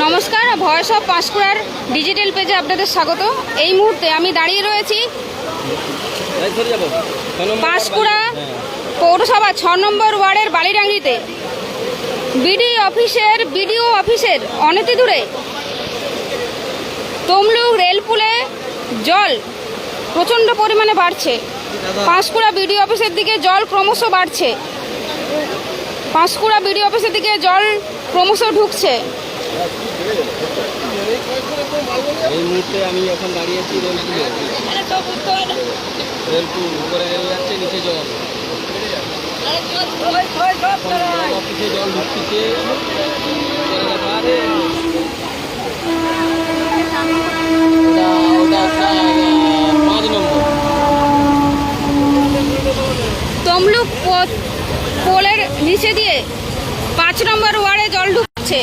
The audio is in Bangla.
নমস্কার, ভয়েস অফ পাঁশকুড়ার ডিজিটাল পেজে আপনাদের স্বাগত। এই মুহূর্তে আমি দাঁড়িয়ে রয়েছি পাঁশকুড়া পৌরসভা 6 নম্বর ওয়ার্ডের বালিডাঙ্গিতে। বিডিও অফিসের অনতি দূরে তমলুক রেলপুলে জল প্রচণ্ড পরিমাণে বাড়ছে। পাঁশকুড়া বিডিও অফিসের দিকে জল ক্রমশ বাড়ছে। পাঁশকুড়া বিডিও অফিসের দিকে জল ক্রমশ ঢুকছে। এই মুহূর্তে আমি এখন দাঁড়িয়েছি রেলপুলে। রেলপুল উপরে রেল যাচ্ছে, নিচে জল। অফিসে জল ঢুকছে। 5 নম্বর তমলুক পোলের নিচে দিয়ে 5 নম্বর ওয়ার্ডে জল ঢুকছে।